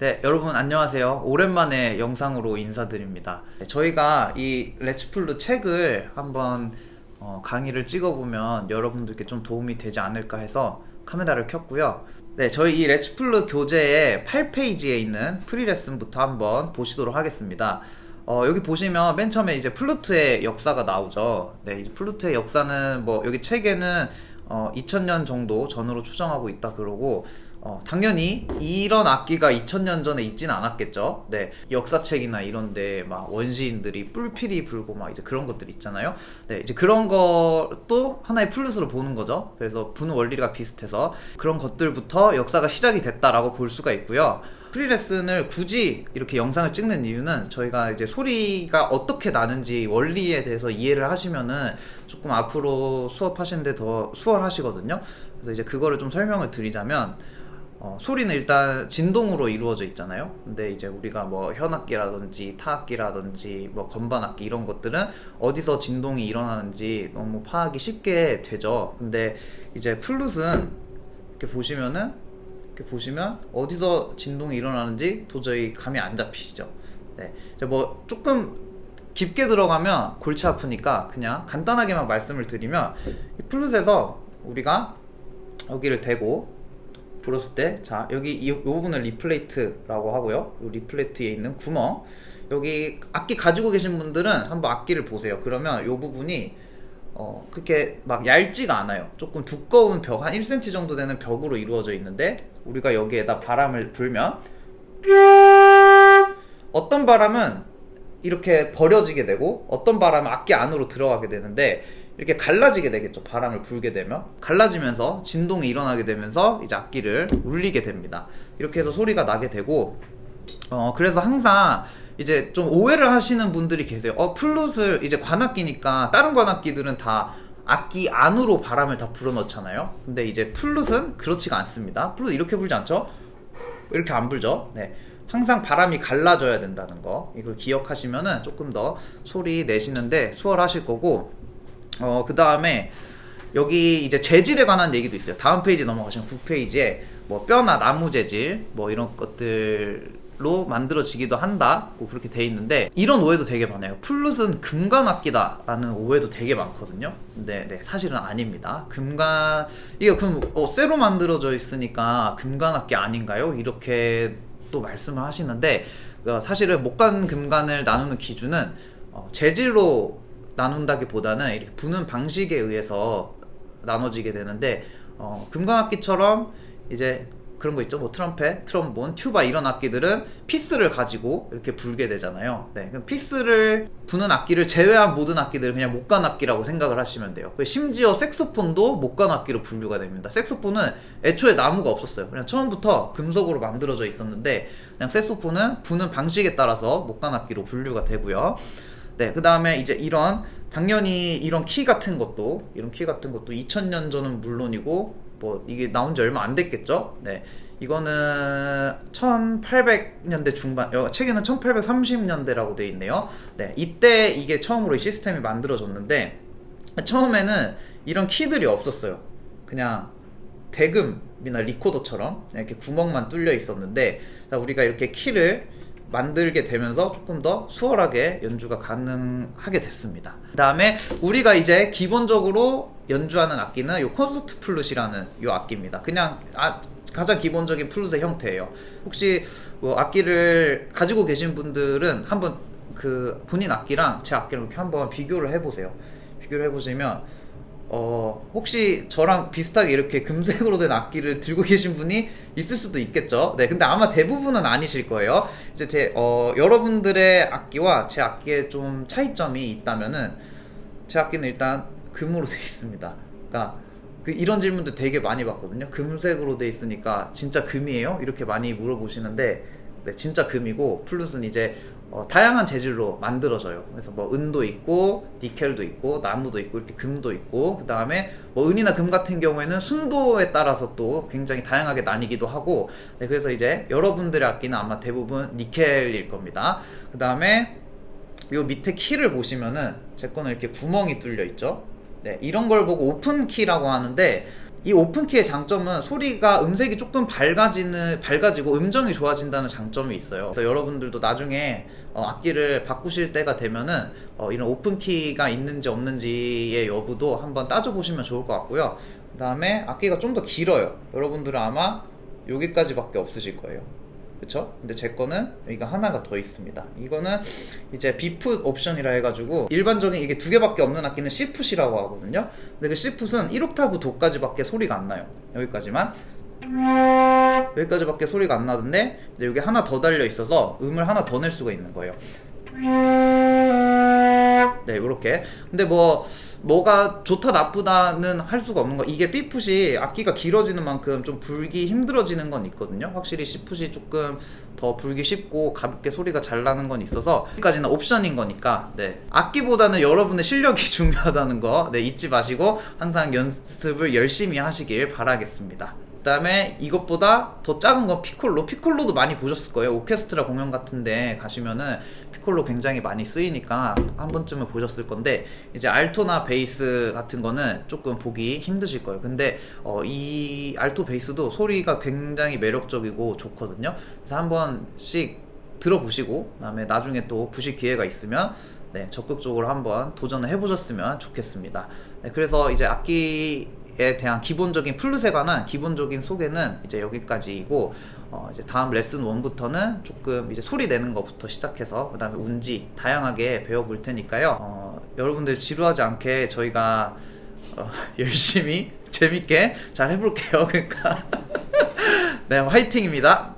네, 여러분 안녕하세요. 오랜만에 영상으로 인사드립니다. 저희가 이 레츠플루 책을 한번 강의를 찍어보면 여러분들께 좀 도움이 되지 않을까 해서 카메라를 켰고요. 네, 저희 이 레츠플루 교재의 8페이지에 있는 프리레슨부터 한번 보시도록 하겠습니다. 여기 보시면 맨 처음에 이제 플루트의 역사가 나오죠. 네, 이제 플루트의 역사는 뭐 여기 책에는 2000년 정도 전으로 추정하고 있다 그러고, 당연히 이런 악기가 2000년 전에 있진 않았겠죠. 네, 역사책이나 이런데 막 원시인들이 뿔필이 불고 막 이제 그런 것들 있잖아요. 네, 이제 그런 것도 하나의 플룻으로 보는 거죠. 그래서 부는 원리가 비슷해서 그런 것들부터 역사가 시작이 됐다라고 볼 수가 있고요. 프리레슨을 굳이 이렇게 영상을 찍는 이유는 저희가 이제 소리가 어떻게 나는지 원리에 대해서 이해를 하시면은 조금 앞으로 수업하시는데 더 수월하시거든요. 그래서 이제 그거를 좀 설명을 드리자면, 소리는 일단 진동으로 이루어져 있잖아요. 근데 이제 우리가 뭐 현악기라든지 타악기라든지 뭐 건반악기 이런 것들은 어디서 진동이 일어나는지 너무 파악이 쉽게 되죠. 근데 이제 플룻은 이렇게 보시면 어디서 진동이 일어나는지 도저히 감이 안 잡히시죠. 네, 이제 뭐 조금 깊게 들어가면 골치 아프니까 그냥 간단하게만 말씀을 드리면, 이 플룻에서 우리가 여기를 대고 불었을 때, 자 여기 이 부분을 리플레이트라고 하고요. 이 리플레이트에 있는 구멍, 여기 악기 가지고 계신 분들은 한번 악기를 보세요. 그러면 이 부분이 그렇게 막 얇지가 않아요. 조금 두꺼운 벽, 한 1cm 정도 되는 벽으로 이루어져 있는데, 우리가 여기에다 바람을 불면 어떤 바람은 이렇게 버려지게 되고 어떤 바람은 악기 안으로 들어가게 되는데, 이렇게 갈라지게 되겠죠. 바람을 불게 되면 갈라지면서 진동이 일어나게 되면서 이제 악기를 울리게 됩니다. 이렇게 해서 소리가 나게 되고, 그래서 항상 이제 좀 오해를 하시는 분들이 계세요. 플룻을 이제 관악기니까 다른 관악기들은 다 악기 안으로 바람을 다 불어넣잖아요. 근데 이제 플룻은 그렇지가 않습니다. 플룻 이렇게 불지 않죠? 이렇게 안 불죠. 네, 항상 바람이 갈라져야 된다는 거, 이걸 기억하시면은 조금 더 소리 내시는데 수월하실 거고, 그 다음에 여기 이제 재질에 관한 얘기도 있어요. 다음 페이지 넘어가시면 9페이지에 뭐 뼈나 나무 재질 뭐 이런 것들로 만들어지기도 한다, 뭐 그렇게 돼 있는데, 이런 오해도 되게 많아요. 플룻은 금관악기다 라는 오해도 되게 많거든요. 근데 네, 사실은 아닙니다. 이게 그럼 쇠로 만들어져 있으니까 금관악기 아닌가요? 이렇게 또 말씀을 하시는데, 사실은 목관 금관을 나누는 기준은 재질로 나눈다기보다는 이렇게 부는 방식에 의해서 나눠지게 되는데, 금관악기처럼 이제 그런 거 있죠. 뭐 트럼펫, 트럼본, 튜바 이런 악기들은 피스를 가지고 이렇게 불게 되잖아요. 네, 그럼 피스를 부는 악기를 제외한 모든 악기들은 그냥 목관악기라고 생각을 하시면 돼요. 심지어 색소폰도 목관악기로 분류가 됩니다. 색소폰은 애초에 나무가 없었어요. 그냥 처음부터 금속으로 만들어져 있었는데, 그냥 색소폰은 부는 방식에 따라서 목관악기로 분류가 되고요. 네, 그 다음에 이제 당연히 이런 키 같은 것도 2000년 전은 물론이고, 뭐 이게 나온 지 얼마 안 됐겠죠? 네, 이거는 1800년대 중반, 책에는 1830년대라고 돼 있네요. 네, 이때 이게 처음으로 이 시스템이 만들어졌는데, 처음에는 이런 키들이 없었어요. 그냥 대금이나 리코더처럼 이렇게 구멍만 뚫려 있었는데, 우리가 이렇게 키를 만들게 되면서 조금 더 수월하게 연주가 가능하게 됐습니다. 그 다음에 우리가 이제 기본적으로 연주하는 악기는 요 콘서트 플룻이라는 요 악기입니다. 그냥 가장 기본적인 플룻의 형태예요. 혹시 뭐 악기를 가지고 계신 분들은 한번 그 본인 악기랑 제 악기를 이렇게 한번 비교를 해보세요. 비교를 해보시면 혹시 저랑 비슷하게 이렇게 금색으로 된 악기를 들고 계신 분이 있을 수도 있겠죠. 네, 근데 아마 대부분은 아니실 거예요. 이제 여러분들의 악기와 제 악기에 좀 차이점이 있다면은, 제 악기는 일단 금으로 되어 있습니다. 그러니까 이런 질문도 되게 많이 받거든요. 금색으로 되어 있으니까 진짜 금이에요? 이렇게 많이 물어보시는데, 네, 진짜 금이고, 플룻은 이제 다양한 재질로 만들어져요. 그래서 뭐 은도 있고 니켈도 있고 나무도 있고 이렇게 금도 있고, 그 다음에 뭐 은이나 금 같은 경우에는 순도에 따라서 또 굉장히 다양하게 나뉘기도 하고, 네, 그래서 이제 여러분들의 악기는 아마 대부분 니켈일 겁니다. 그 다음에 요 밑에 키를 보시면은 제 거는 이렇게 구멍이 뚫려 있죠. 네, 이런 걸 보고 오픈 키라고 하는데, 이 오픈키의 장점은 소리가 음색이 조금 밝아지고 음정이 좋아진다는 장점이 있어요. 그래서 여러분들도 나중에 악기를 바꾸실 때가 되면은 이런 오픈키가 있는지 없는지의 여부도 한번 따져보시면 좋을 것 같고요. 그 다음에 악기가 좀 더 길어요. 여러분들은 아마 여기까지밖에 없으실 거예요. 그쵸? 근데 제 거는 여기가 하나가 더 있습니다. 이거는 이제 B풋 옵션이라 해가지고 일반적인 이게 두 개밖에 없는 악기는 C풋이라고 하거든요. 근데 그 C풋은 1옥타브 도까지밖에 소리가 안 나요. 여기까지밖에 소리가 안 나던데 이제 여기 하나 더 달려 있어서 음을 하나 더 낼 수가 있는 거예요. 네, 이렇게. 근데 뭐가 좋다 나쁘다는 할 수가 없는 거. 이게 B풋이 악기가 길어지는 만큼 좀 불기 힘들어지는 건 있거든요. 확실히 C풋이 조금 더 불기 쉽고 가볍게 소리가 잘 나는 건 있어서 여기까지는 옵션인 거니까. 네, 악기보다는 여러분의 실력이 중요하다는 거 잊지 마시고 항상 연습을 열심히 하시길 바라겠습니다. 그 다음에 이것보다 더 작은 건 피콜로도 많이 보셨을 거예요. 오케스트라 공연 같은데 가시면은 피콜로 굉장히 많이 쓰이니까 한 번쯤은 보셨을 건데, 이제 알토나 베이스 같은 거는 조금 보기 힘드실 거예요. 근데 이 알토 베이스도 소리가 굉장히 매력적이고 좋거든요. 그래서 한 번씩 들어보시고 그다음에 나중에 또 보실 기회가 있으면 적극적으로 한번 도전을 해보셨으면 좋겠습니다. 그래서 이제 악기에 대한 기본적인 플룻에 관한 기본적인 소개는 이제 여기까지이고, 이제 다음 레슨 1부터는 조금 이제 소리 내는 것부터 시작해서 그 다음에 운지 다양하게 배워볼 테니까요. 여러분들 지루하지 않게 저희가 열심히 재밌게 잘 해볼게요. 그러니까 네, 화이팅입니다.